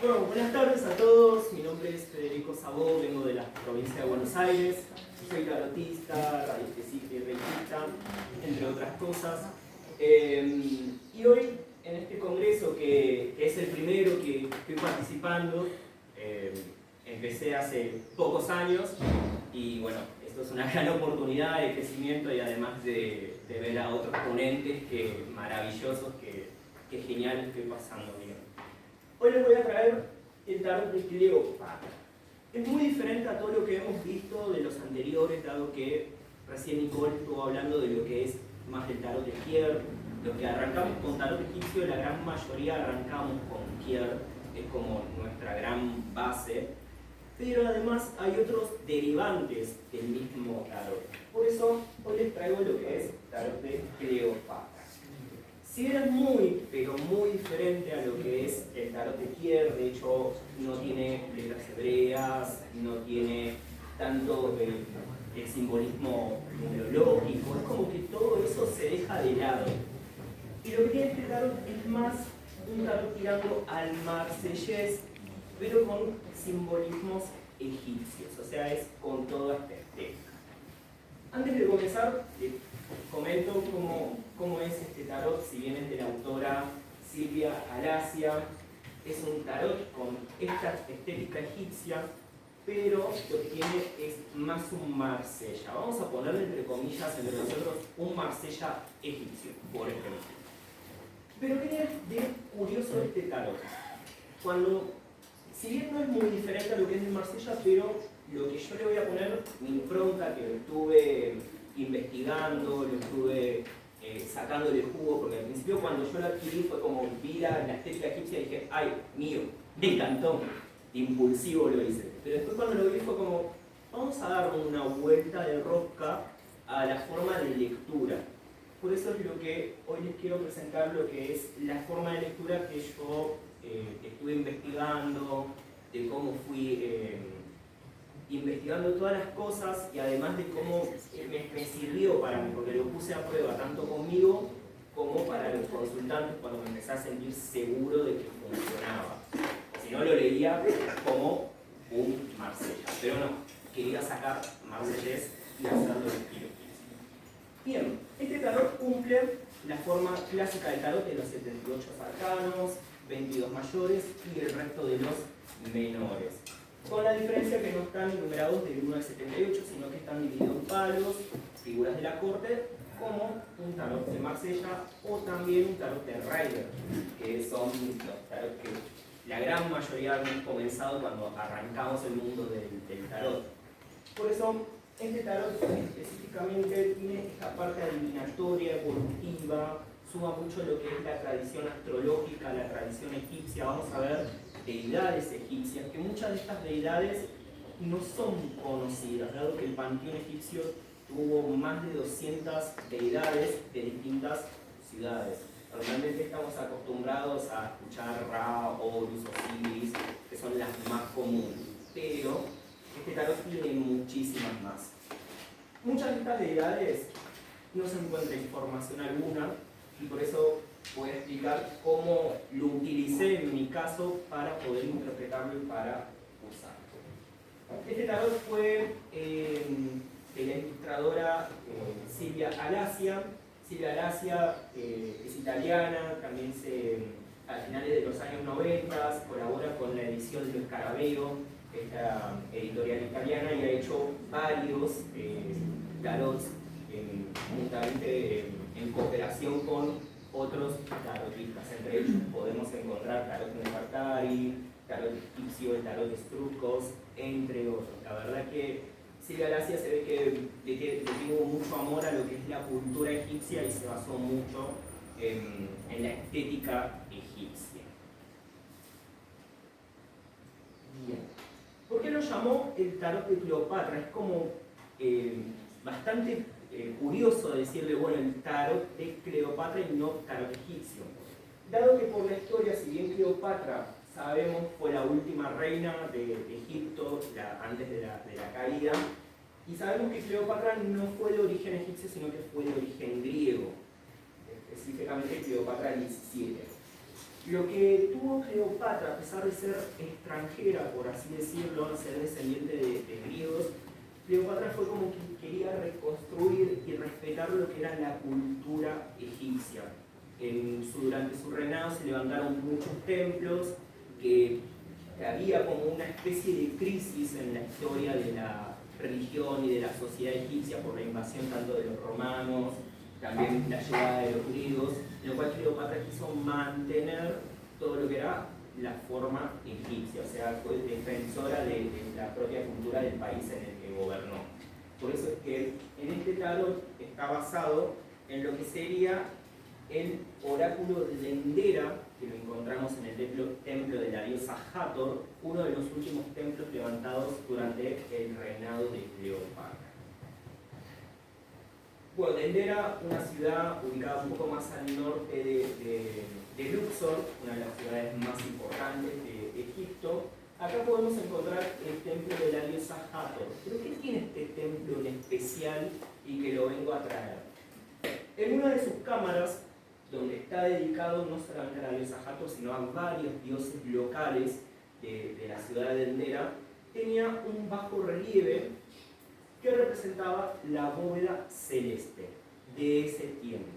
Bueno, buenas tardes a todos. Mi nombre es Federico Sabó, vengo de la provincia de Buenos Aires. Soy tarotista, reikista, entre otras cosas. Y hoy, en este congreso, que es el primero que estoy participando, empecé hace pocos años y bueno, esto es una gran oportunidad de crecimiento y además de ver a otros ponentes maravillosos que genial estoy pasando bien. Hoy les voy a traer el tarot de Cleopatra. Es muy diferente a todo lo que hemos visto de los anteriores, dado que recién Nicole estuvo hablando de lo que es más del tarot de Kier. Los que arrancamos con tarot egipcio, la gran mayoría arrancamos con Kier, es como nuestra gran base. Pero además hay otros derivantes del mismo tarot. Por eso hoy les traigo lo que es tarot de Cleopatra. Si bien es muy, pero muy diferente a lo que es el tarot de Kier, de hecho no tiene letras hebreas, no tiene tanto el simbolismo numerológico, es como que todo eso se deja de lado. Y lo que tiene este tarot es más un tarot tirando al marsellés, pero con simbolismos egipcios, o sea, es con toda esta estética. Antes de comenzar, comento cómo es este tarot, si bien es de la autora Silvia Alasia. Es un tarot con esta estética egipcia, pero lo que tiene es más un Marsella. Vamos a ponerle entre comillas entre nosotros un Marsella egipcio, por ejemplo. Pero ¿qué tiene de curioso este tarot? Si bien no es muy diferente a lo que es el Marsella, pero lo que yo le voy a poner, mi impronta, que lo estuve investigando, lo estuve sacándole jugo, porque al principio cuando yo lo adquirí fue como vi la estética egipcia y dije, ¡ay, mío! Me encantó, impulsivo lo hice. Pero después cuando lo vi fue como, vamos a dar una vuelta de rosca a la forma de lectura. Por eso es lo que hoy les quiero presentar, lo que es la forma de lectura que yo estuve investigando, de cómo fui investigando todas las cosas y además de cómo me sirvió para mí, porque lo puse a prueba tanto conmigo como para los consultantes cuando me empecé a sentir seguro de que funcionaba. Si no, lo leía como un Marsella, pero no, quería sacar Marsellés y hacerlo de estilo. Bien, este tarot cumple la forma clásica del tarot de los 78 arcanos, 22 mayores y el resto de los menores. Con la diferencia que no están numerados del 1 al 78, sino que están divididos en palos, figuras de la corte, como un tarot de Marsella o también un tarot de Rider, que son los tarot que la gran mayoría hemos comenzado cuando arrancamos el mundo del tarot. Por eso, este tarot específicamente tiene esta parte adivinatoria, evolutiva, suma mucho lo que es la tradición astrológica, la tradición egipcia. Vamos a ver deidades egipcias, que muchas de estas deidades no son conocidas, dado que el panteón egipcio tuvo más de 200 deidades de distintas ciudades. Normalmente estamos acostumbrados a escuchar Ra, Horus, Osiris, que son las más comunes, pero este tarot tiene muchísimas más. Muchas de estas deidades no se encuentra información alguna y por eso voy a explicar cómo lo utilicé en mi caso para poder interpretarlo y para usarlo. Este tarot fue de la ilustradora Silvia Alasia. Silvia Alasia es italiana, también a finales de los años 90 colabora con la edición de Scarabeo, esta editorial italiana, y ha hecho varios tarots juntamente en cooperación con otros tarotistas. Entre ellos podemos encontrar tarot Nefertari, tarot egipcio, el tarot de Estrucos, entre otros. La verdad que Silvia Alasia se ve que le tuvo mucho amor a lo que es la cultura egipcia y se basó mucho en la estética egipcia. Bien. ¿Por qué lo llamó el tarot de Cleopatra? Es como bastante curioso decirle, bueno, el tarot de Cleopatra y no tarot egipcio. Dado que por la historia, si bien Cleopatra, sabemos, fue la última reina de Egipto antes de la caída, y sabemos que Cleopatra no fue de origen egipcio, sino que fue de origen griego, específicamente Cleopatra 17. Lo que tuvo Cleopatra, a pesar de ser extranjera, por así decirlo, ser descendiente de griegos, Cleopatra fue como que quería reconstruir y respetar lo que era la cultura egipcia. Durante su reinado se levantaron muchos templos, que había como una especie de crisis en la historia de la religión y de la sociedad egipcia por la invasión tanto de los romanos, también la llegada de los griegos, en lo cual Cleopatra quiso mantener todo lo que era la forma egipcia, o sea, fue defensora de la propia cultura del país en el que gobernó. Por eso es que en este tarot está basado en lo que sería el oráculo de Dendera, que lo encontramos en el templo de la diosa Hathor, uno de los últimos templos levantados durante el reinado de Cleopatra. Bueno, Dendera, una ciudad ubicada un poco más al norte de Luxor, una de las ciudades más importantes de Egipto. Acá podemos encontrar el templo de la diosa Hathor. ¿Pero qué tiene este templo en especial y que lo vengo a traer? En una de sus cámaras, donde está dedicado no solamente a la diosa Hathor, sino a varios dioses locales de la ciudad de Dendera, tenía un bajo relieve que representaba la bóveda celeste de ese tiempo.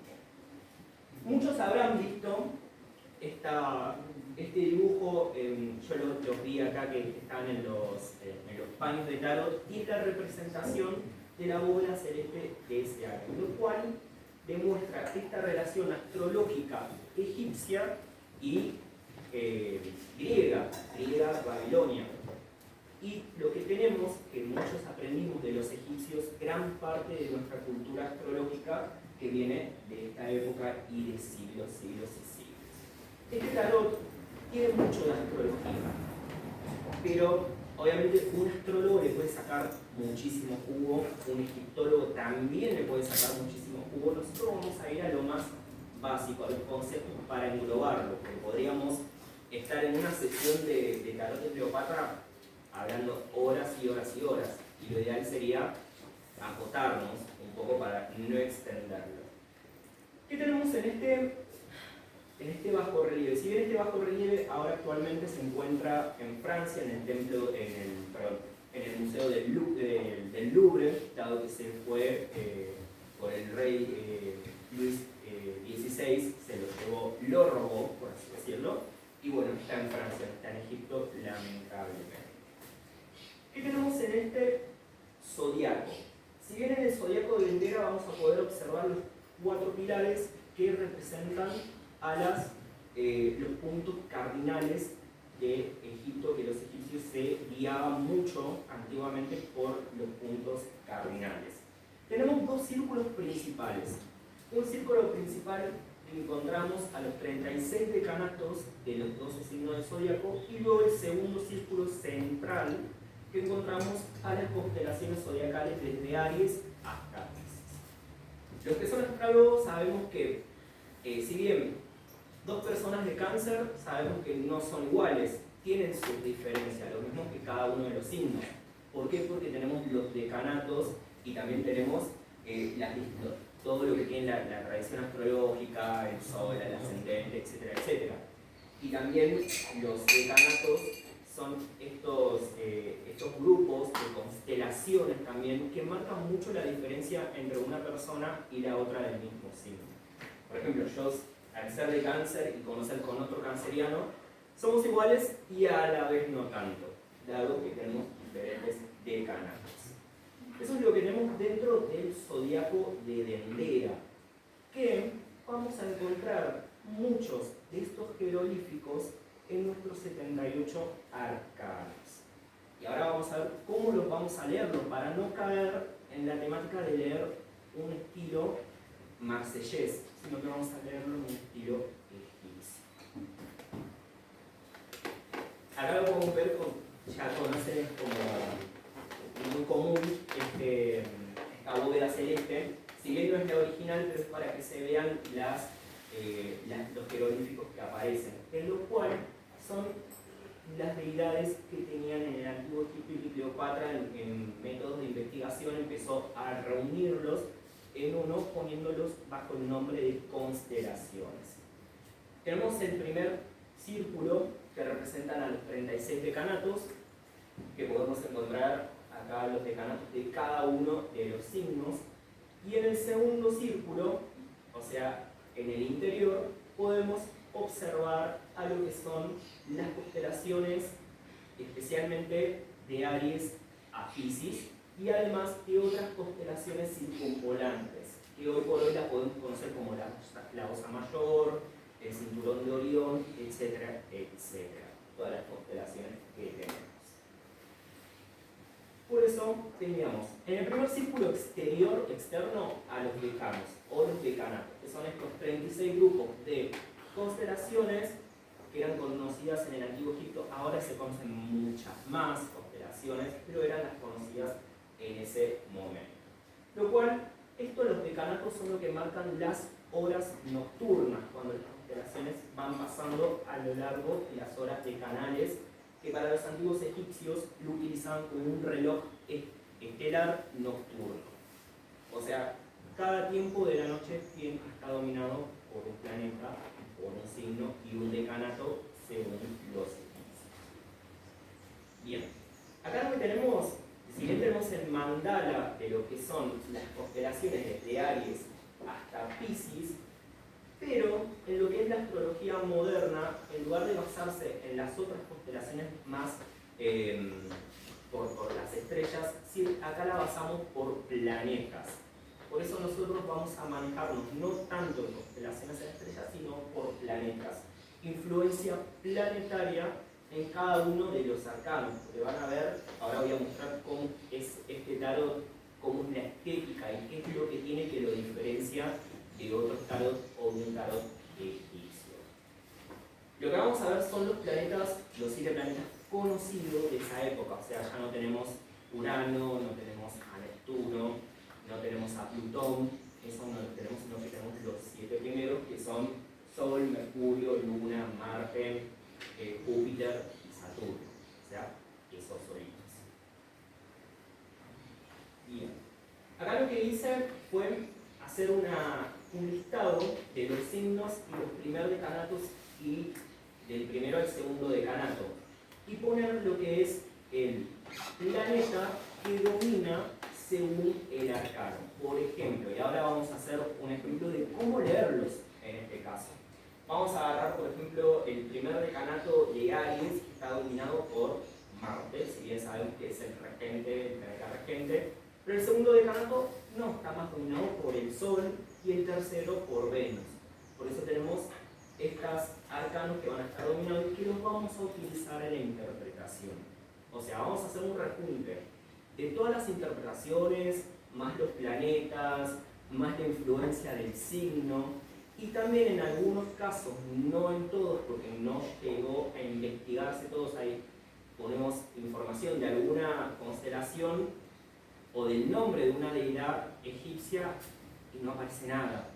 Muchos habrán visto este dibujo, yo los vi acá que están en los paños de tarot, y la representación de la bóveda celeste de ese año, lo cual demuestra esta relación astrológica egipcia y griega, Babilonia. Y lo que tenemos, que muchos aprendimos de los egipcios, gran parte de nuestra cultura astrológica que viene de esta época y de siglos y siglos. Este tarot tiene mucho de astrología, pero obviamente un astrólogo le puede sacar muchísimo jugo, un egiptólogo también le puede sacar muchísimo jugo. Nosotros vamos a ir a lo más básico, a los conceptos para englobarlo, porque podríamos estar en una sesión de tarot de Cleopatra hablando horas y horas y horas, y lo ideal sería acotarnos un poco para no extenderlo. ¿Qué tenemos en este bajo relieve? Si bien este bajo relieve ahora actualmente se encuentra en Francia, en el Museo del Louvre, dado que se fue por el rey Luis XVI, se lo llevó, lo robó, por así decirlo, y bueno, está en Francia, está en Egipto, lamentablemente. ¿Qué tenemos en este zodiaco? Si bien en el zodiaco de Dendera vamos a poder observar los 4 pilares que representan a los puntos cardinales de Egipto, que los egipcios se guiaban mucho antiguamente por los puntos cardinales. Tenemos 2 círculos principales. Un círculo principal que encontramos a los 36 decanatos de los 12 signos del zodiaco, y luego el segundo círculo central que encontramos a las constelaciones zodiacales desde Aries hasta Piscis. Los que son astrólogos sabemos que, si bien 2 personas de Cáncer sabemos que no son iguales, tienen sus diferencias, lo mismo que cada uno de los signos. ¿Por qué? Porque tenemos los decanatos y también tenemos todo lo que tiene la tradición astrológica, el sol, el ascendente, etcétera, etcétera. Y también los decanatos son estos grupos de constelaciones también que marcan mucho la diferencia entre una persona y la otra del mismo signo. Por ejemplo, yo, al ser de Cáncer y conocer con otro canceriano, somos iguales y a la vez no tanto, dado que tenemos diferentes decanatos. Eso es lo que tenemos dentro del zodiaco de Dendera, que vamos a encontrar muchos de estos jeroglíficos en nuestros 78 arcanos. Y ahora vamos a ver cómo los vamos a leerlos para no caer en la temática de leer un estilo marsellés, sino que vamos a leerlo en un estilo egipcio. Acá lo podemos ver, ya conocen como muy común esta bóveda celeste. Si bien no es la original, pero es para que se vean los jeroglíficos que aparecen, en lo cual son las deidades que tenían en el antiguo Egipto, y Cleopatra en métodos de investigación empezó a reunirlos en uno, poniéndolos bajo el nombre de constelaciones. Tenemos el primer círculo que representan a los 36 decanatos, que podemos encontrar acá los decanatos de cada uno de los signos. Y en el segundo círculo, o sea, en el interior, podemos observar a lo que son las constelaciones, especialmente de Aries a Piscis, y además de otras constelaciones circunvolantes, que hoy por hoy las podemos conocer como la Osa Mayor, el Cinturón de Orión, etcétera, etcétera. Todas las constelaciones que tenemos. Por eso teníamos en el primer círculo externo a los decanos o los decanatos, que son estos 36 grupos de constelaciones que eran conocidas en el Antiguo Egipto. Ahora se conocen muchas más constelaciones, pero eran las conocidas en ese momento. Lo cual, los decanatos son lo que marcan las horas nocturnas, cuando las constelaciones van pasando a lo largo de las horas decanales, que para los antiguos egipcios lo utilizaban como un reloj estelar nocturno. O sea, cada tiempo de la noche está dominado por un planeta, por un signo y un decanato según los egipcios. Bien, acá lo que tenemos, si bien tenemos el mandala de lo que son las constelaciones desde Aries hasta Piscis, pero en lo que es la astrología moderna, en lugar de basarse en las otras constelaciones más por las estrellas, sí, acá la basamos por planetas. Por eso nosotros vamos a manejarnos no tanto en constelaciones en estrellas, sino por planetas. Influencia planetaria en cada uno de los arcanos. Porque van a ver, ahora voy a mostrar cómo es este tarot, cómo es la estética y qué es lo que tiene que lo diferencia de otros tarot o de un tarot egipcio. Lo que vamos a ver son los planetas, los 7 planetas conocidos de esa época. O sea, ya no tenemos Urano, no tenemos a Neptuno, no tenemos a Plutón, eso no lo tenemos, sino que tenemos los 7 primeros, que son Sol, Mercurio, Luna, Marte, Júpiter y Saturno. O sea, esos solitos. Bien. Acá lo que hice fue hacer un listado de los signos y los primeros decanatos y del primero al segundo decanato y poner lo que es el planeta que domina según el arcano. Por ejemplo, y ahora vamos a hacer un ejemplo de cómo leerlos en este caso. Vamos a agarrar, por ejemplo, el primer decanato de Aries, que está dominado por Marte, si bien sabemos que es el regente, el planeta regente, pero el segundo decanato no, está más dominado por el Sol y el tercero por Venus. Por eso tenemos estos arcanos que van a estar dominados y que los vamos a utilizar en la interpretación. O sea, vamos a hacer un rejunte de todas las interpretaciones, más los planetas, más la influencia del signo, y también en algunos casos, no en todos, porque no llegó a investigarse todos, ahí ponemos información de alguna constelación o del nombre de una deidad egipcia y no aparece nada.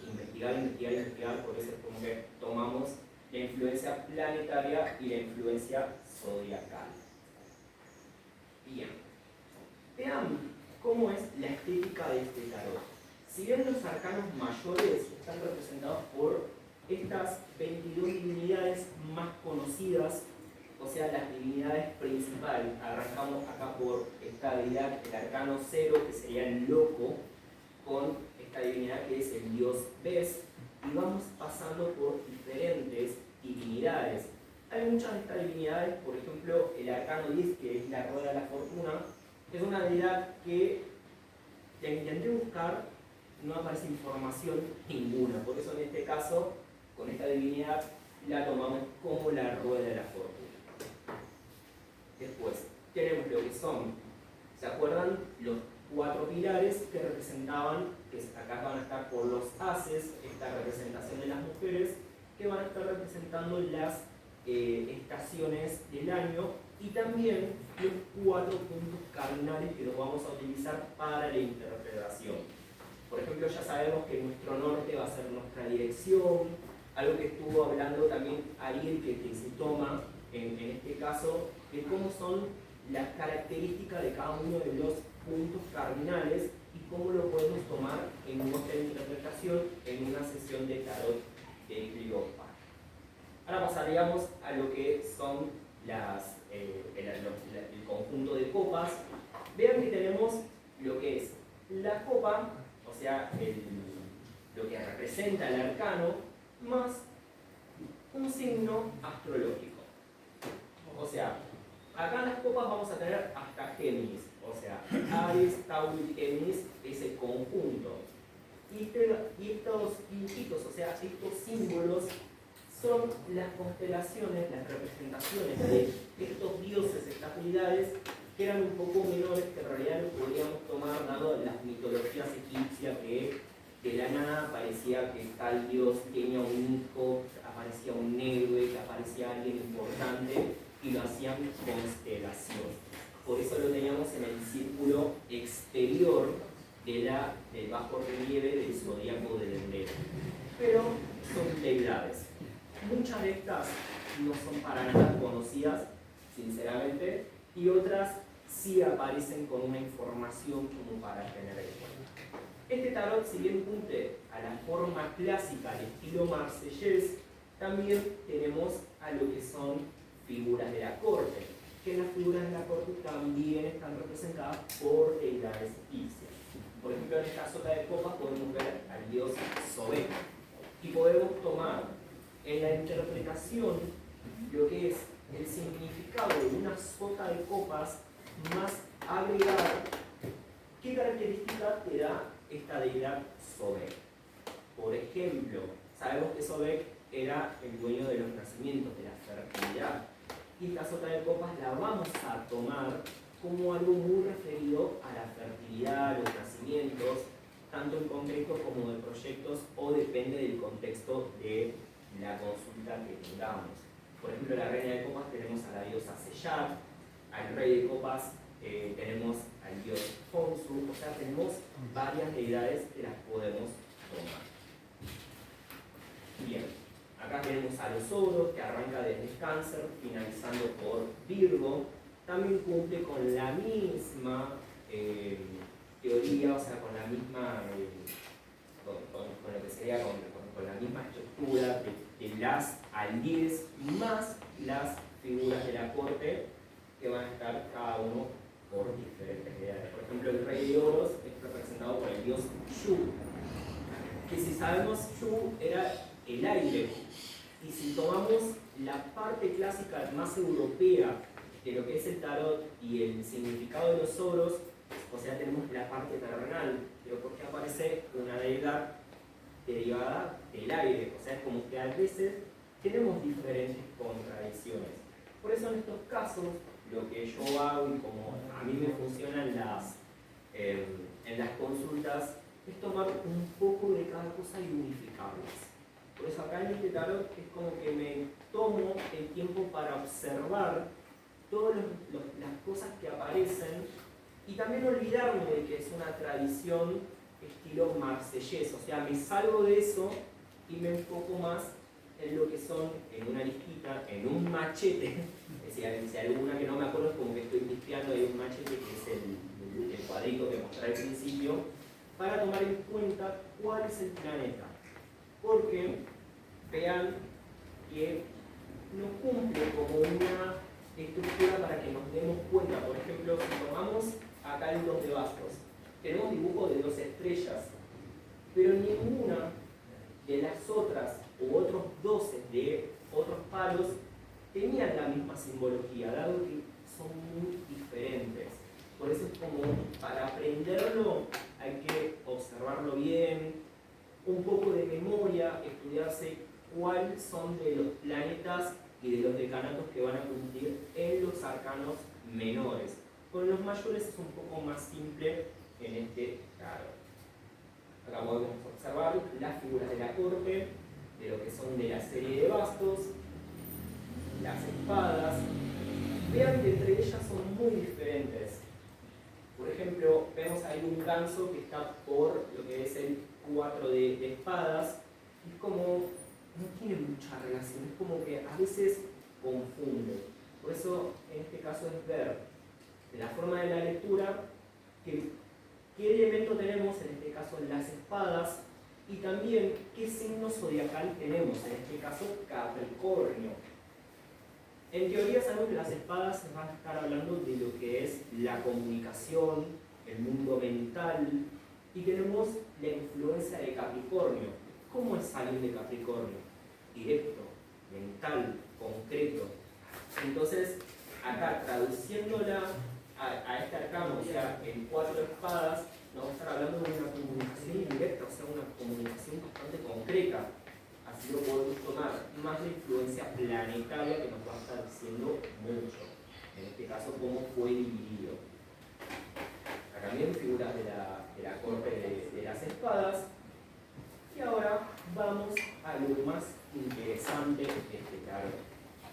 Investigar, por eso es como que tomamos la influencia planetaria y la influencia zodiacal. Bien, vean cómo es la estética de este tarot. Si bien los arcanos mayores están representados por estas 22 divinidades más conocidas, o sea, las divinidades principales, arrancamos acá por esta deidad, el arcano 0, que sería el loco, con esta divinidad que es el dios Bes, y vamos pasando por diferentes divinidades. Hay muchas de estas divinidades, por ejemplo, el arcano 10, que es la rueda de la fortuna, es una deidad que la intenté buscar, no aparece información ninguna, por eso en este caso, con esta divinidad, la tomamos como la rueda de la fortuna. Después, tenemos lo que son, ¿se acuerdan? Los 4 pilares que representaban, que acá van a estar por los haces, esta representación de las mujeres, que van a estar representando las estaciones del año, y también los 4 puntos cardinales que los vamos a utilizar para la interpretación. Por ejemplo, ya sabemos que nuestro norte va a ser nuestra dirección, algo que estuvo hablando también Ariel, que se toma en este caso, de cómo son las características de cada uno de los puntos cardinales y cómo lo podemos tomar en nuestra interpretación en una sesión de tarot de Cleopatra. Ahora pasaríamos a lo que son el conjunto de copas. Vean que tenemos lo que es la copa, o sea, lo que representa el arcano, más un signo astrológico. O sea, acá en las copas vamos a tener hasta Géminis, o sea, Aries, Tauro y Géminis, ese conjunto. Y estos dibujitos, o sea, estos símbolos, son las constelaciones, las representaciones de estos dioses, estas deidades, que eran un poco menores, que en realidad lo podríamos tomar dado las mitologías egipcias, que de la nada parecía que tal dios tenía un hijo, aparecía un héroe, que aparecía alguien importante, y lo hacían constelación. Por eso lo teníamos en el círculo exterior del bajo relieve del zodíaco del Endero. Pero son deidades. Muchas de estas no son para nada conocidas, sinceramente, y otras sí aparecen con una información como para tener en cuenta. Este tarot, si bien punte a la forma clásica, al estilo marsellés, también tenemos a lo que son figuras de la corte, que las figuras de la corte también están representadas por deidades egipcias. Por ejemplo, en esta sota de copas podemos ver al dios Sobek, y podemos tomar en la interpretación lo que es el significado de una sota de copas más agregar qué característica te da esta deidad Sobek. Por ejemplo, sabemos que Sobek era el dueño de los nacimientos, de la fertilidad, y esta sota de copas la vamos a tomar como algo muy referido a la fertilidad, los nacimientos, tanto en concreto como de proyectos, o depende del contexto de la consulta que tengamos. Por ejemplo, la reina de copas tenemos a la diosa Seyar, al rey de copas tenemos al dios Khonsu, o sea, tenemos varias deidades que las podemos tomar. Bien, acá tenemos a los Oros, que arranca desde Cáncer, finalizando por Virgo. También cumple con la misma teoría, o sea, con la misma, con lo que sería con la misma estructura de las al 10 más las figuras de la corte, que van a estar cada uno por diferentes deidades. Por ejemplo, el rey de oros es representado por el dios Shu, que si sabemos Shu era el aire, y si tomamos la parte clásica más europea de lo que es el tarot y el significado de los oros, o sea, tenemos la parte terrenal, pero porque aparece una deidad derivada del aire, o sea, es como que a veces tenemos diferentes contradicciones. Por eso en estos casos, lo que yo hago y como a mí me funcionan en las consultas, es tomar un poco de cada cosa y unificarlas. Por eso acá en este tarot es como que me tomo el tiempo para observar todas las cosas que aparecen y también olvidarme de que es una tradición estilo marsellés, o sea, me salgo de eso y me enfoco más en lo que son, en una listita, en un machete. Si hay alguna que no me acuerdo, es como que estoy limpiando de un machete, que es el cuadrito que mostré al principio, para tomar en cuenta cuál es el planeta. Porque vean que no cumple como una estructura para que nos demos cuenta. Por ejemplo, si tomamos acá el 2 de bastos, tenemos dibujo de 2 estrellas, pero ninguna de las otras u otros 12 de otros palos tenían la misma simbología, dado que son muy diferentes. Por eso es como, para aprenderlo hay que observarlo bien, un poco de memoria, estudiarse cuáles son de los planetas y de los decanatos que van a cumplir en los arcanos menores. Con los mayores es un poco más simple en este tarot. Acá podemos observar las figuras de la corte, de lo que son de la serie de bastos, las espadas. Vean que entre ellas son muy diferentes. Por ejemplo, vemos ahí un ganso que está por lo que es el 4 de espadas, y es como, no tiene mucha relación, es como que a veces confunde. Por eso, en este caso, es ver de la forma de la lectura qué elemento tenemos, en este caso las espadas, y también qué signo zodiacal tenemos, en este caso Capricornio. En teoría sabemos que las espadas van a estar hablando de lo que es la comunicación, el mundo mental, y tenemos la influencia de Capricornio. ¿Cómo es alguien de Capricornio? Directo, mental, concreto. Entonces, acá traduciéndola a este arcano, o sea, en 4 espadas, nos vamos a estar hablando de una comunicación indirecta, o sea, una comunicación bastante concreta. Así lo podemos tomar, más la influencia planetaria que nos va a estar diciendo mucho. En este caso, cómo fue dividido. Acá también figuras de la corte de las espadas. Y ahora vamos a lo más interesante de este tarot.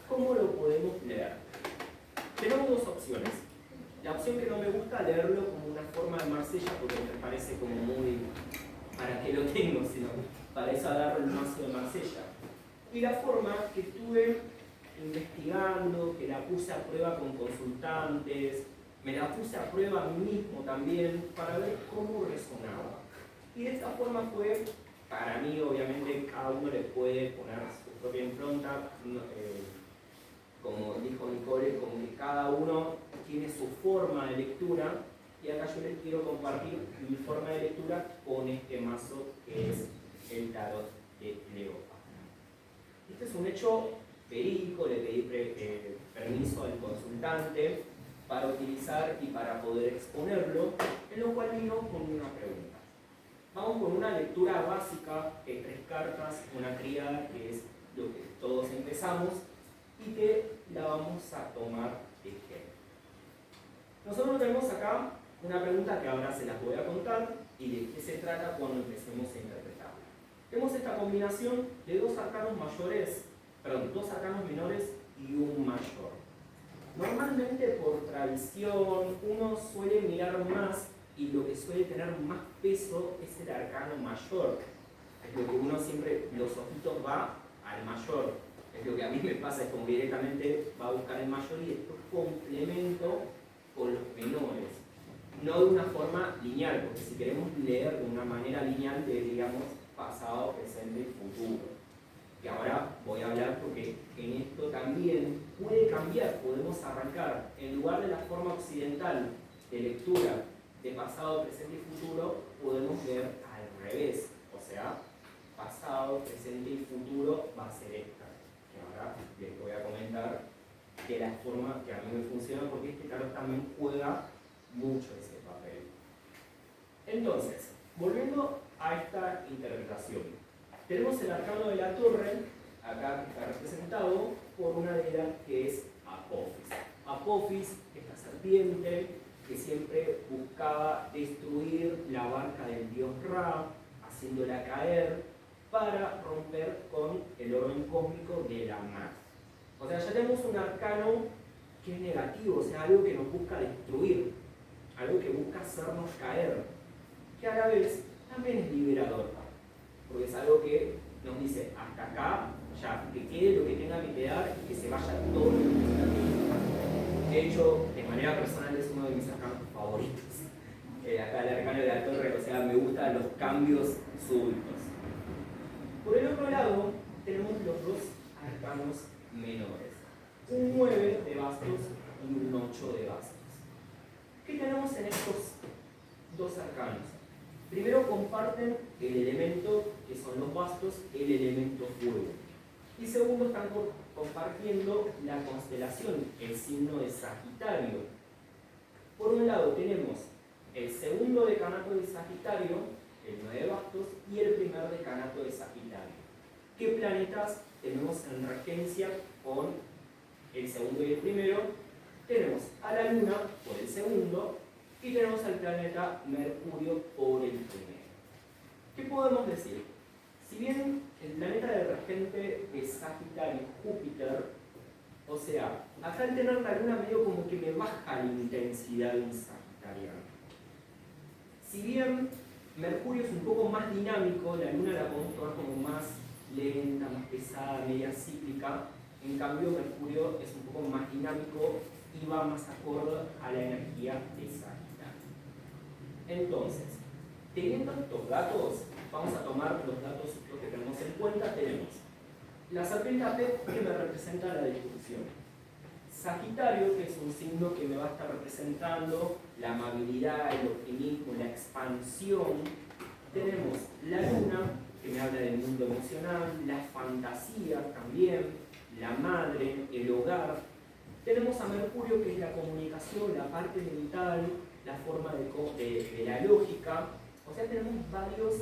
¿Cómo lo podemos leer? Tenemos 2 opciones. La opción que no me gusta, leerlo como una forma de Marsella, porque me parece como muy... ¿para qué lo tengo? Sino para eso agarro el mazo de Marsella. Y la forma que estuve investigando, que la puse a prueba con consultantes, me la puse a prueba a mí mismo también, para ver cómo resonaba. Y de esta forma fue, para mí obviamente cada uno le puede poner su propia impronta, como dijo Nicole, como que cada uno tiene su forma de lectura, y acá yo les quiero compartir mi forma de lectura con este mazo que es el tarot de Leopa. Este es un hecho verídico, le pedí permiso al consultante para utilizar y para poder exponerlo, en lo cual vino con una pregunta. Vamos con una lectura básica de 3 cartas, una tríada, que es lo que todos empezamos, y que la vamos a tomar de ejemplo. Nosotros tenemos acá una pregunta que ahora se las voy a contar y de qué se trata cuando empecemos a interpretarla. Tenemos esta combinación de 2 arcanos mayores, perdón, 2 arcanos menores y un mayor. Normalmente por tradición uno suele mirar más y lo que suele tener más peso es el arcano mayor. Es lo que uno siempre, los ojitos va al mayor. Es lo que a mí me pasa, es como directamente va a buscar el mayor y después complemento con los menores. No de una forma lineal, porque si queremos leer de una manera lineal deberíamos pasado, presente y futuro. Que ahora voy a hablar porque en esto también puede cambiar, podemos arrancar, en lugar de la forma occidental de lectura de pasado, presente y futuro, podemos leer al revés, o sea, pasado, presente y futuro va a ser esta, que ahora les voy a comentar de la forma que a mí me funciona, porque este tarot también juega mucho ese papel. Entonces, volviendo a esta interpretación, tenemos el arcano de la torre, acá que está representado por una deidad que es Apophis. Apophis, esta serpiente que siempre buscaba destruir la barca del dios Ra, haciéndola caer para romper con el orden cósmico de la mar. O sea, ya tenemos un arcano que es negativo, o sea, algo que nos busca destruir, algo que busca hacernos caer, que a la vez también es liberador, porque es algo que nos dice, hasta acá, ya, que quede lo que tenga que quedar y que se vaya todo lo que tenga que quedar. De hecho, de manera personal es uno de mis arcanos favoritos. Acá el arcano de la torre, o sea, me gustan los cambios súbitos. Por el otro lado, tenemos los 2 arcanos menores. Un 9 de bastos y un 8 de bastos. ¿Qué tenemos en estos 2 arcanos? Primero comparten el elemento que son los bastos, el elemento fuego. Y segundo están compartiendo la constelación, el signo de Sagitario. Por un lado tenemos el segundo decanato de Sagitario, el 9 de bastos, y el primer decanato de Sagitario. ¿Qué planetas tenemos en regencia con el segundo y el primero? Tenemos a la Luna por el segundo y tenemos al planeta Mercurio por el primero. ¿Qué podemos decir? Si bien el planeta de regente es Sagitario, Júpiter, o sea, acá al tener la Luna medio como que me baja la intensidad de un sagitariano. Si bien Mercurio es un poco más dinámico, la Luna la podemos tomar como más lenta, más pesada, media cíclica, en cambio Mercurio es un poco más dinámico y va más acorde a la energía de Sagitario. Entonces, Teniendo estos datos, vamos a tomar los datos que tenemos en cuenta. Tenemos la serpiente Apep, que me representa la destrucción. Sagitario, que es un signo que me va a estar representando la amabilidad, el optimismo, la expansión. Tenemos la luna, que me habla del mundo emocional, la fantasía también, la madre, el hogar. Tenemos a Mercurio, que es la comunicación, la parte mental, la forma de la lógica. O sea, tenemos varios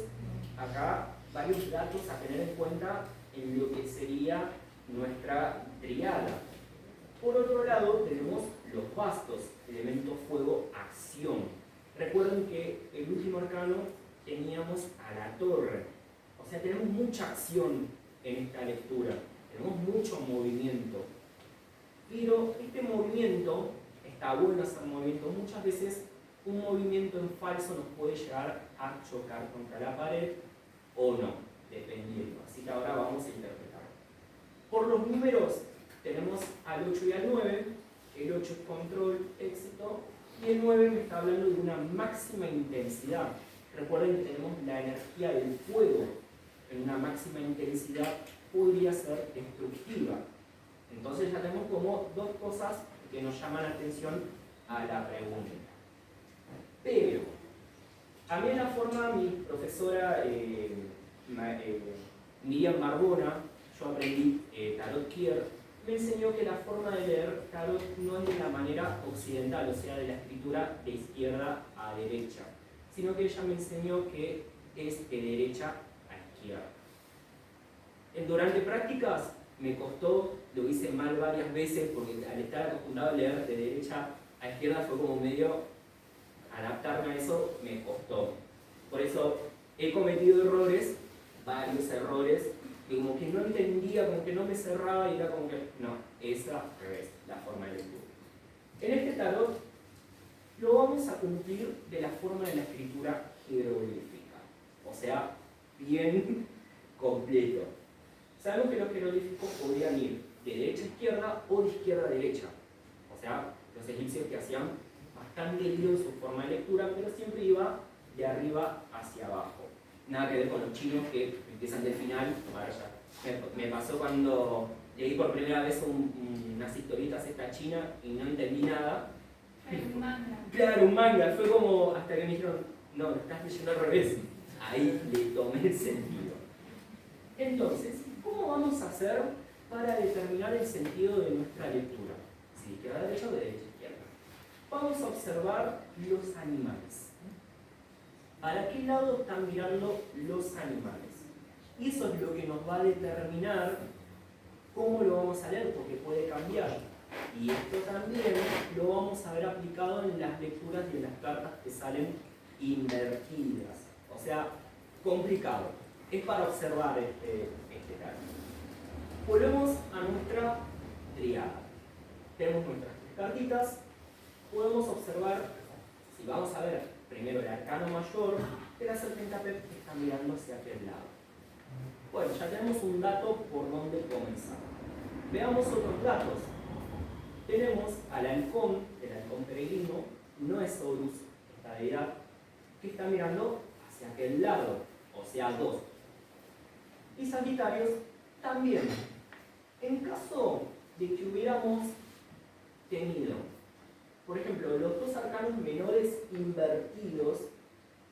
datos a tener en cuenta en lo que sería nuestra triada. Por otro lado, tenemos los bastos, elemento fuego, acción. Recuerden que el último arcano teníamos a la torre. O sea, tenemos mucha acción en esta lectura, tenemos mucho movimiento. Pero este movimiento, está bueno hacer movimiento, muchas veces un movimiento en falso nos puede llegar a chocar contra la pared o no, dependiendo. Así que ahora vamos a interpretar. Por los números tenemos al 8 y al 9, el 8 es control, éxito, y el 9 me está hablando de una máxima intensidad. Recuerden que tenemos la energía del fuego, en una máxima intensidad podría ser destructiva. Entonces ya tenemos como dos cosas que nos llaman la atención a la pregunta. Pero, a mí en la forma, mi profesora Miriam Marbona, yo aprendí Tarot Kier, me enseñó que la forma de leer Tarot no es de la manera occidental, o sea, de la escritura de izquierda a derecha, sino que ella me enseñó que es de derecha a izquierda. Durante prácticas me costó, lo hice mal varias veces, porque al estar acostumbrado a leer de derecha a izquierda fue como medio adaptarme a eso, me costó. Por eso he cometido errores, varios errores, que como que no entendía, como que no me cerraba y era como que, no, esa es la forma de lectura. En este tarot lo vamos a cumplir de la forma de la escritura jeroglífica, o sea, bien completo. Sabemos que los jeroglíficos podrían ir de derecha a izquierda o de izquierda a derecha. O sea, los egipcios que hacían bastante lío en su forma de lectura, pero siempre iba de arriba hacia abajo. Nada que ver con los chinos que empiezan del final para allá. Me pasó cuando leí por primera vez unas historietas esta china y no entendí nada. Un manga. Claro, un manga. Fue como hasta que me dijeron, no, lo estás leyendo al revés. Ahí le tomé el sentido. Entonces, ¿cómo vamos a hacer para determinar el sentido de nuestra lectura? Si izquierda a derecha o de derecha a izquierda. Vamos a observar los animales. ¿Para qué lado están mirando los animales? Y eso es lo que nos va a determinar cómo lo vamos a leer, porque puede cambiar. Y esto también lo vamos a ver aplicado en las lecturas y en las cartas que salen invertidas. O sea, complicado. Es para observar este caso. Volvemos a nuestra triada. Tenemos nuestras tres cartitas. Podemos observar, si vamos a ver primero el arcano mayor, que la serpiente Apep está mirando hacia aquel lado. Bueno, ya tenemos un dato por donde comenzar. Veamos otros datos. Tenemos al halcón, el halcón peregrino, no es Horus, esta deidad, que está mirando hacia aquel lado, o sea, 2. Y Sagitarios también. En caso de que hubiéramos tenido, por ejemplo, los dos arcanos menores invertidos,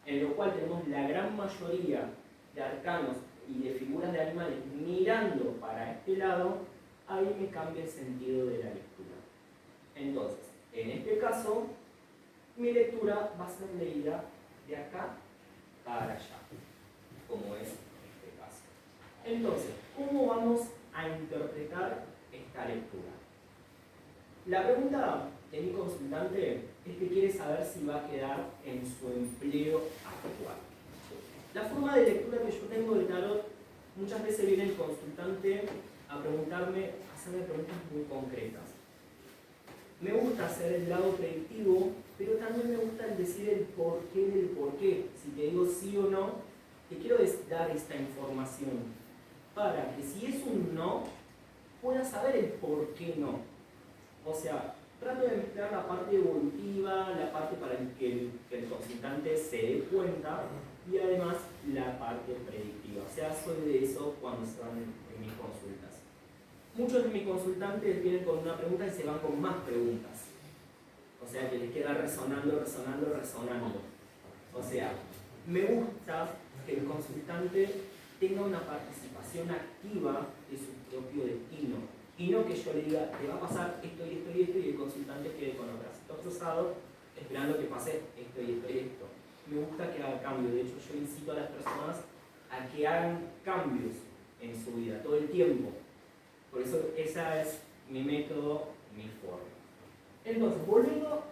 en lo cual tenemos la gran mayoría de arcanos y de figuras de animales mirando para este lado, ahí me cambia el sentido de la lectura. Entonces, en este caso, mi lectura va a ser leída de acá para allá, como es este caso. Entonces, ¿cómo vamos a interpretar esta lectura? La pregunta de mi consultante es que quiere saber si va a quedar en su empleo actual. La forma de lectura que yo tengo de tarot, muchas veces viene el consultante a preguntarme, a hacerme preguntas muy concretas. Me gusta hacer el lado predictivo, pero también me gusta decir el porqué del porqué. Si te digo sí o no, te quiero dar esta información para que si es un no, puedas saber el por qué no. O sea, trato de mezclar la parte evolutiva, la parte para que el consultante se dé cuenta y además la parte predictiva. O sea, soy de eso cuando se van en mis consultas. Muchos de mis consultantes vienen con una pregunta y se van con más preguntas. O sea, que les queda resonando. O sea, me gusta que el consultante tenga una participación activa de su propio destino. Y no que yo le diga, te va a pasar esto y esto y esto, y el consultante quede con los bracitos cruzados esperando que pase esto y esto y esto. Me gusta que haga cambios. De hecho, yo incito a las personas a que hagan cambios en su vida todo el tiempo. Por eso esa es mi método, mi forma. Entonces, volviendo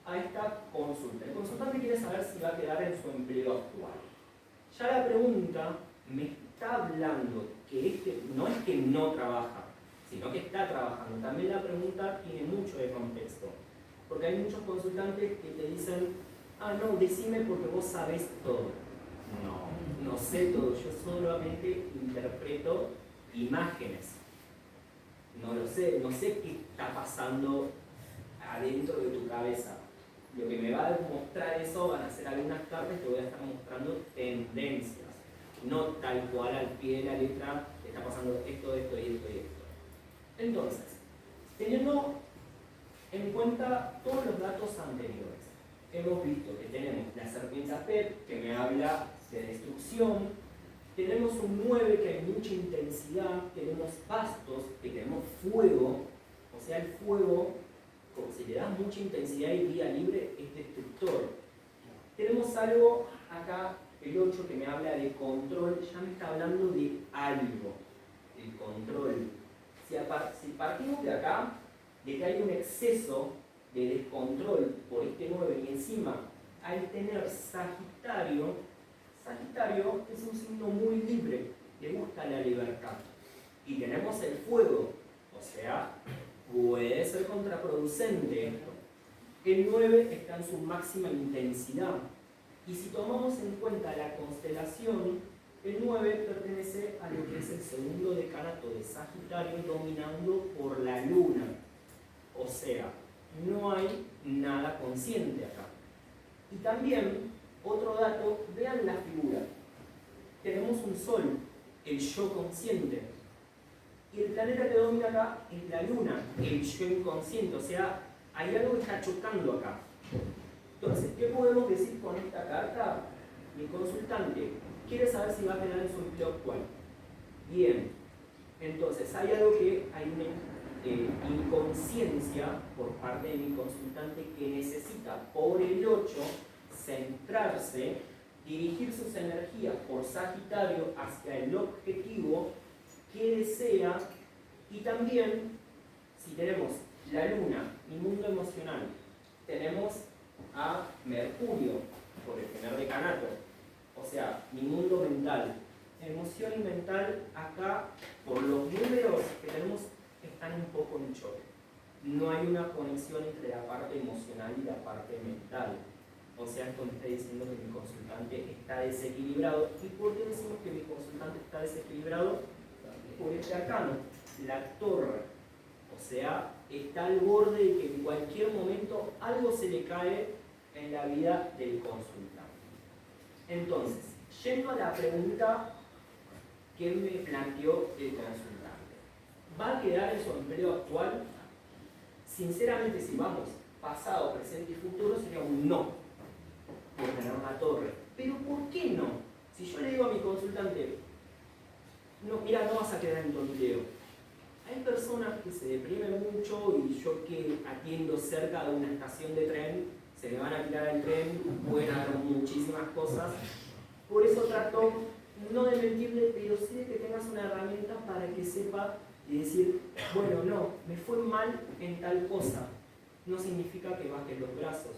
a esta consulta. El consultante quiere saber si va a quedar en su empleo actual. Ya la pregunta me está hablando que no es que no trabaja, sino que está trabajando. También la pregunta tiene mucho de contexto. Porque hay muchos consultantes que te dicen, ah, no, decime porque vos sabés todo. No sé todo. Yo solamente interpreto imágenes. No lo sé, no sé qué está pasando adentro de tu cabeza. Lo que me va a demostrar eso van a ser algunas cartas que voy a estar mostrando tendencias. No tal cual al pie de la letra está pasando esto y esto. Entonces, teniendo en cuenta todos los datos anteriores, hemos visto que tenemos la serpiente Apep, que me habla de destrucción, tenemos un 9 que hay mucha intensidad, tenemos bastos, que tenemos fuego, o sea, el fuego, como si le das mucha intensidad y vía libre, es destructor. Tenemos algo acá, el 8, que me habla de control, ya me está hablando de algo, el control. Si partimos de acá, de que hay un exceso de descontrol por este 9 y encima al tener Sagitario es un signo muy libre, le gusta la libertad. Y tenemos el fuego, o sea, puede ser contraproducente esto. El 9 está en su máxima intensidad. Y si tomamos en cuenta la constelación, el 9 pertenece a lo que es el segundo decanato de Sagitario dominando por la luna. O sea, no hay nada consciente acá. Y también, otro dato, vean la figura. Tenemos un sol, el yo consciente. Y el planeta que domina acá es la luna, el yo inconsciente. O sea, hay algo que está chocando acá. Entonces, ¿qué podemos decir con esta carta? Mi consultante quiere saber si va a quedar en su empleo actual. Bien, entonces hay algo que hay una inconsciencia por parte de mi consultante que necesita por el 8 centrarse, dirigir sus energías por Sagitario hacia el objetivo que desea. Y también, si tenemos la luna, mi mundo emocional, tenemos a Mercurio por el primer decanato, o sea, mi mundo mental, emoción y mental acá por los números que tenemos están un poco en choque. No hay una conexión entre la parte emocional y la parte mental. O sea, esto me está diciendo que mi consultante está desequilibrado. ¿Y por qué decimos que mi consultante está desequilibrado? Por este arcano, la torre. O sea, está al borde de que en cualquier momento algo se le cae en la vida del consultante. Entonces, yendo a la pregunta que me planteó el consultante, ¿va a quedar en su empleo actual? Sinceramente, si vamos pasado, presente y futuro, sería un no por tener una torre. Pero ¿por qué no? Si yo le digo a mi consultante, no, mira, no vas a quedar en tu empleo. Hay personas que se deprimen mucho y yo que atiendo cerca de una estación de tren, se le van a tirar al tren, pueden haber muchísimas cosas. Por eso trato no de mentirle, pero sí de que tengas una herramienta para que sepa y decir, bueno, no, me fue mal en tal cosa. No significa que bajes los brazos,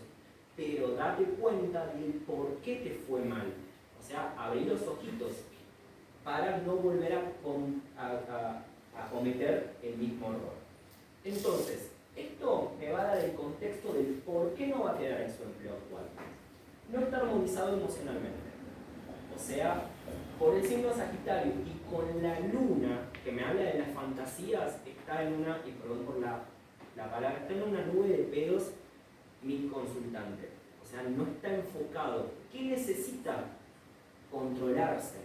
pero date cuenta del por qué te fue mal. O sea, abrí los ojitos para no volver a cometer el mismo error. Entonces, esto me va a dar el contexto del por qué no va a quedar en su empleo actual. No está armonizado emocionalmente. O sea, por el signo Sagitario y con la luna, que me habla de las fantasías, está en una, y perdón por la la palabra, está en una nube de pedos mi consultante. O sea, no está enfocado. ¿Qué necesita? Controlarse,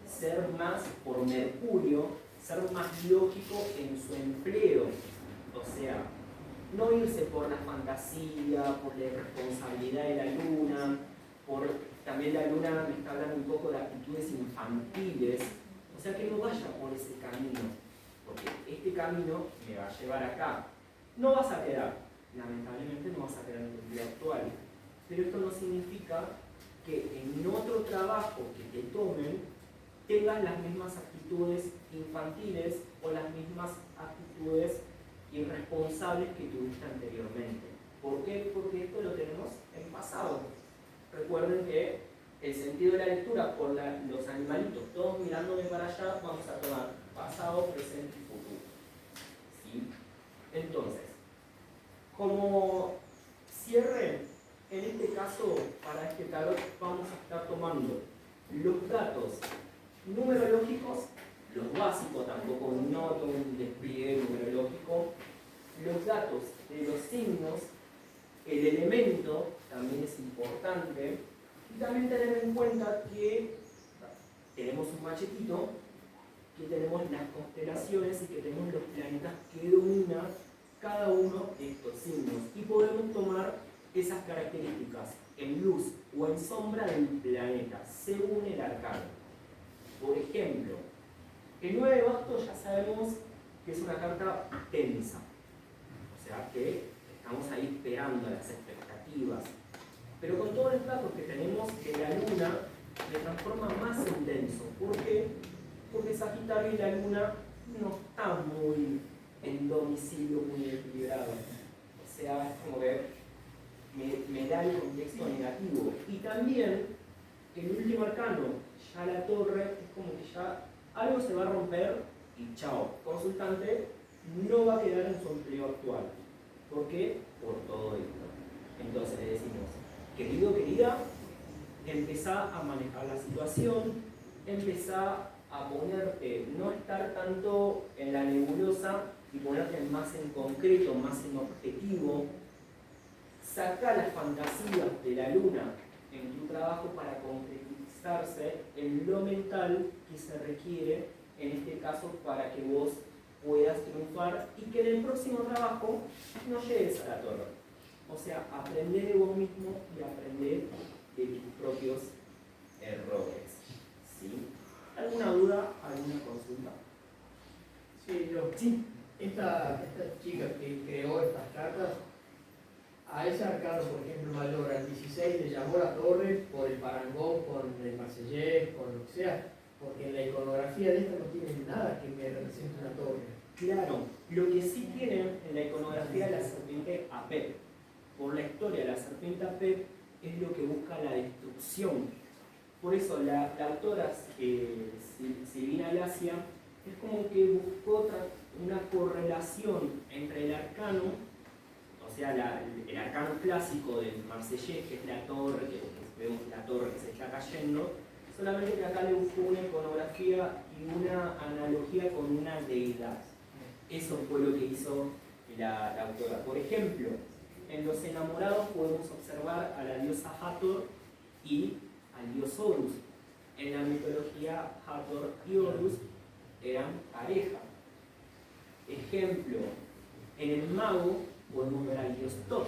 ser más por Mercurio, ser más lógico en su empleo. O sea, no irse por la fantasía, por la irresponsabilidad de la luna, también la luna me está hablando un poco de actitudes infantiles. O sea, que no vaya por ese camino, porque este camino me va a llevar acá. No vas a quedar, lamentablemente no vas a quedar en tu empleo actual, pero esto no significa que en otro trabajo que te tomen tengas las mismas actitudes infantiles o las mismas actitudes irresponsables que tuviste anteriormente. ¿Por qué? Porque esto lo tenemos en pasado. Recuerden que el sentido de la lectura por los animalitos, todos mirándome para allá, vamos a tomar pasado, presente y futuro. ¿Sí? Entonces, como cierre, en este caso, para este tarot, vamos a estar tomando los datos numerológicos, los básicos, tampoco no todo un despliegue numerológico, los datos de los signos, el elemento también es importante, y también tener en cuenta que tenemos un machetito, que tenemos las constelaciones y que tenemos los planetas que dominan cada uno de estos signos, y podemos tomar esas características en luz o en sombra del planeta, según el arcano. Por ejemplo, el 9 de bastos ya sabemos que es una carta tensa, o sea que estamos ahí esperando las expectativas, pero con todos los datos que tenemos de la luna, le transforma más en denso. ¿Por qué? Porque Sagitario y la luna no están muy en domicilio, muy equilibrado, o sea, es como que me da el contexto negativo. Y también el último arcano, ya la torre, es como que ya algo se va a romper y chao. Consultante no va a quedar en su empleo actual. ¿Por qué? Por todo esto. Entonces le decimos, querido, querida, empezá a manejar la situación, empezá a ponerte, no estar tanto en la nebulosa y ponerte más en concreto, más en objetivo. Saca las fantasías de la luna en tu trabajo para concretizarse en lo mental que se requiere, en este caso, para que vos puedas triunfar y que en el próximo trabajo no llegues a la torre. O sea, aprender de vos mismo y aprender de tus propios errores. ¿Sí? ¿Alguna duda? ¿Alguna consulta? Sí. Esta chica que creó estas cartas, a ese arcano, por ejemplo, mayor, al 16, le llamó la torre por el parangón con el marsellés, con lo que sea, porque en la iconografía de esta no tiene nada que me represente una torre. Claro, lo que sí tienen en la iconografía la serpiente Apep. Por la historia, la serpiente Apep es lo que busca la destrucción. Por eso la autora Silvina Glacia es como que buscó una correlación entre el arcano, o sea, el arcano clásico del marsellés, que es la torre, que vemos la torre que se está cayendo, solamente que acá le buscó una iconografía y una analogía con una deidad. Eso fue lo que hizo la autora. Por ejemplo, en Los Enamorados podemos observar a la diosa Hathor y al dios Horus. En la mitología, Hathor y Horus eran pareja. Ejemplo, en el mago podemos ver al dios Thoth,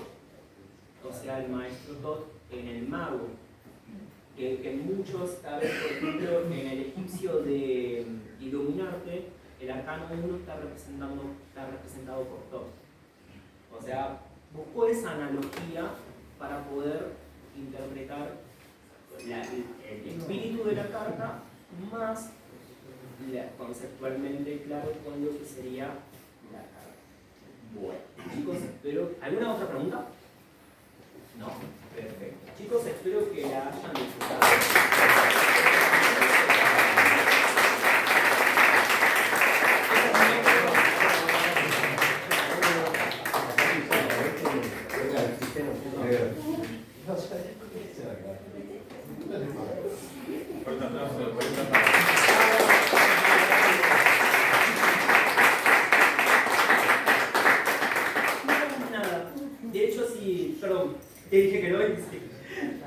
o sea, el maestro Thoth en el mago, que muchos, tal vez, por ejemplo, en el egipcio de Iluminarte, el arcano 1 está representado por Thoth. O sea, buscó esa analogía para poder interpretar el espíritu de la carta más conceptualmente claro con lo que sería la carta. Bueno, chicos, espero... ¿Alguna otra pregunta? No, perfecto. Chicos, espero que la hayan disfrutado. hecho, sí, perdón, te dije que no,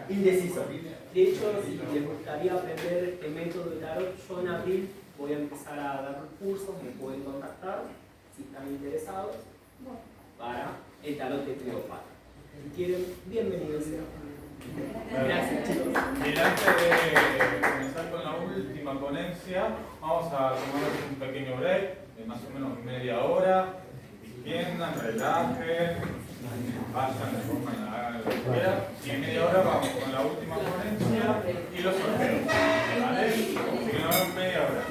indeciso. De hecho, si les gustaría aprender el método de tarot, yo en abril voy a empezar a dar cursos, me pueden contactar si están interesados para el tarot de Cleopatra. Si quieren, bienvenidos sean. Gracias, chicos. Y antes de comenzar con la última ponencia, vamos a tomar un pequeño break de más o menos media hora. Tiendan, relajen, vayan, de forma hagan lo que quieran. Y en media hora vamos con la última ponencia y los sorteos. ¿Vale? Así que nos vemos media hora.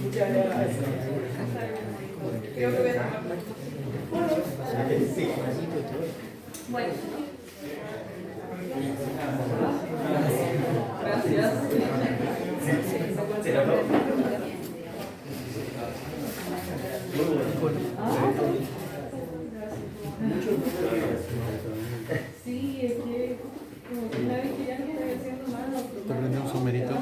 Muchas gracias. Creo que voy a tomar. Bueno. Gracias. Sí, es que como que una vez que ya no estoy haciendo más, ¿Te prende un somerito?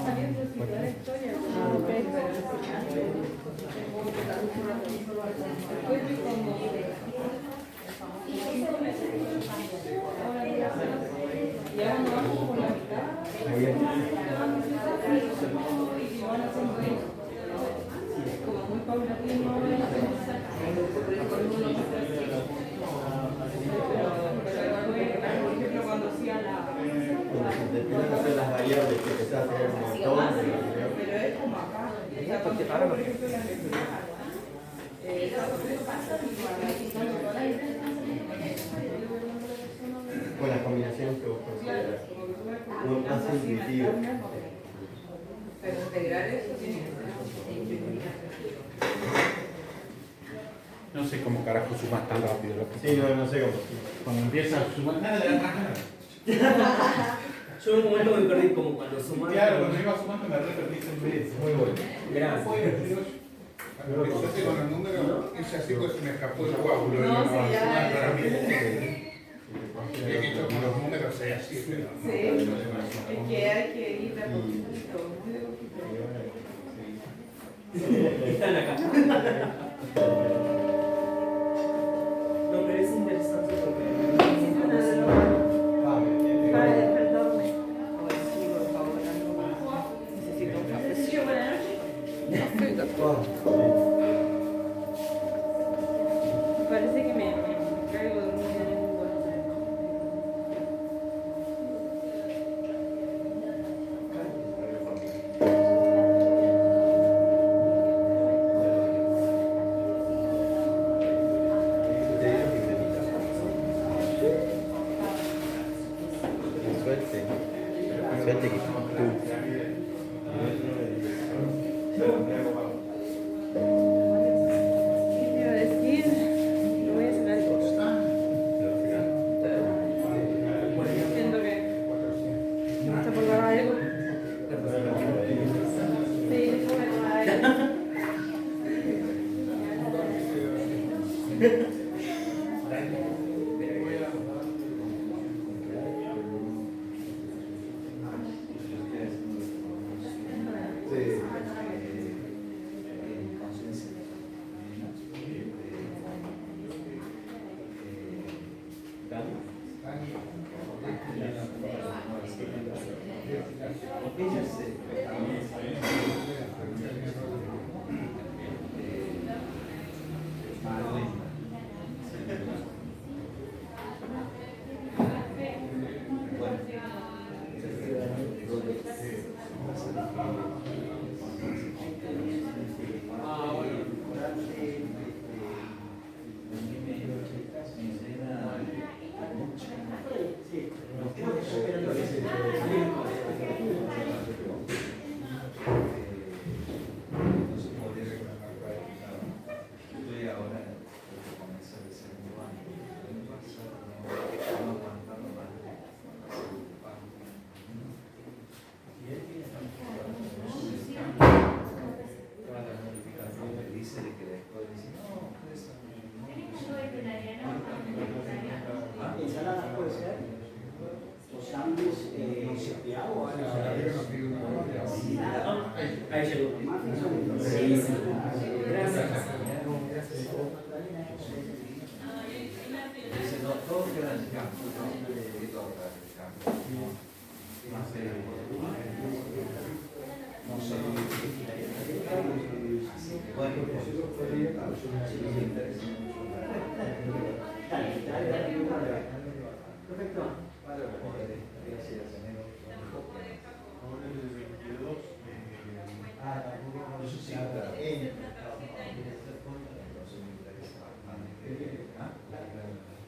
como muy paulatino, por ejemplo, cuando hacía Empiezan a hacer las variables que empezás a hacer un montón. pero es como acá. O sea, porque para, por ejemplo, la Con las combinaciones que vos consideras. No más intuitivo. pero integrar eso tiene que ser. No sé cómo carajo sumas tan rápido. Sí, no sé cómo. Cuando empiezas a sumar, nada de la Yo en un momento me perdí como cuando sumaba. Claro, cuando iba sumando me repetiste en vez. Muy bueno. Gracias. Cuando empezaste con los números, ese así pues se me escapó el coágulo. No, sí, ya. He hecho con los números así, pero no. Sí, es que hay que ir de a poquito, muy de poquito. Están acá. No, pero es interesante porque Para despertarme. Sí, por favor, necesito un cafecillo. Buenas noches. Parece que me caigo de un Suerte que tú. ¿Qué te iba a decir? Lo voy a sacar el costo. Siento que está por la algo. Sí, déjame tomar algo. Estoy ahora por comenzar el segundo año. El año pasado no aguantaba es de agua. Ahí llegó. Sí, sí. Gracias. Perfecto.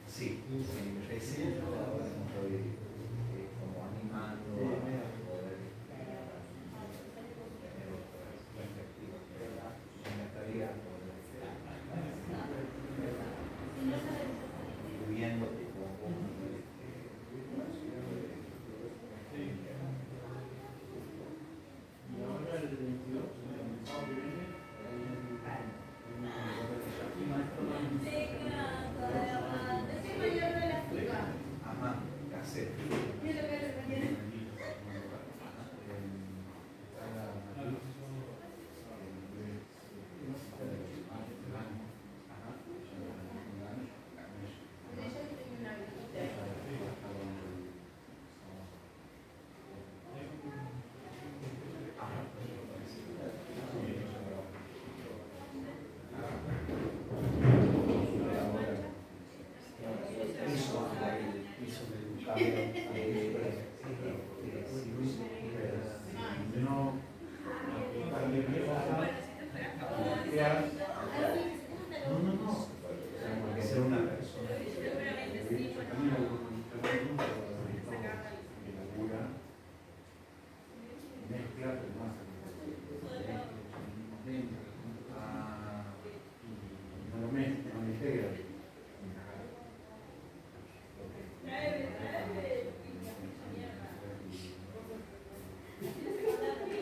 Sí, sí, ahora estoy como animando a poder tener otras perspectivas, pero me gustaría poder viviendo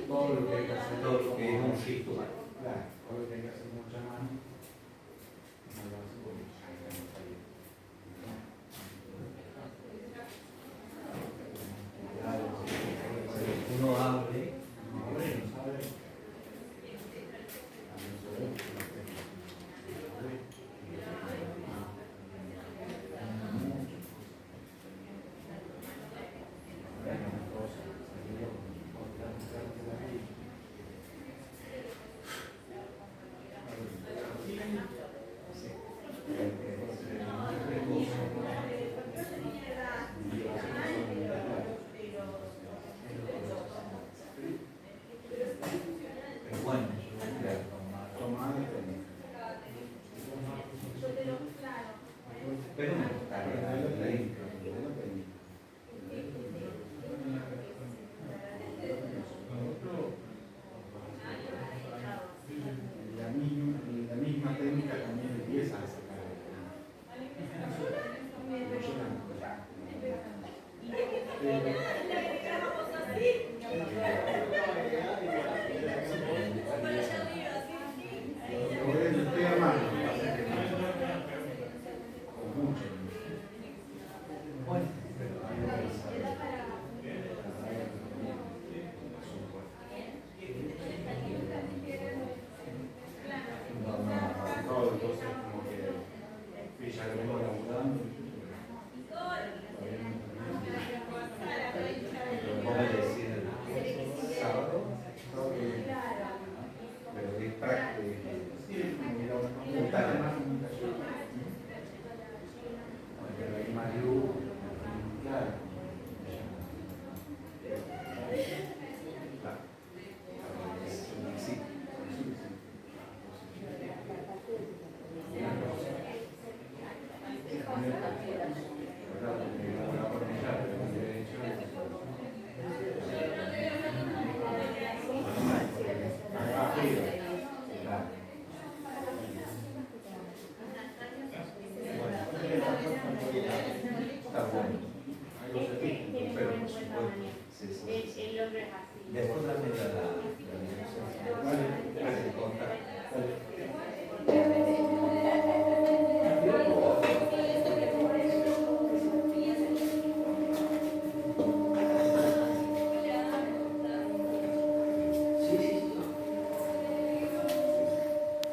todo lo que hay que hacer, todo lo que es un ritual. Claro, todo lo que hay que hacer con mucha mano. Uno abre, no sabe. La misma técnica también empieza a sacar. Estoy armando. Con mucho. Bueno, entonces como que ya lo vengo laburando. ¿Cómo decir el sábado? Pero es práctico. Pero hay más luz, claro. Después la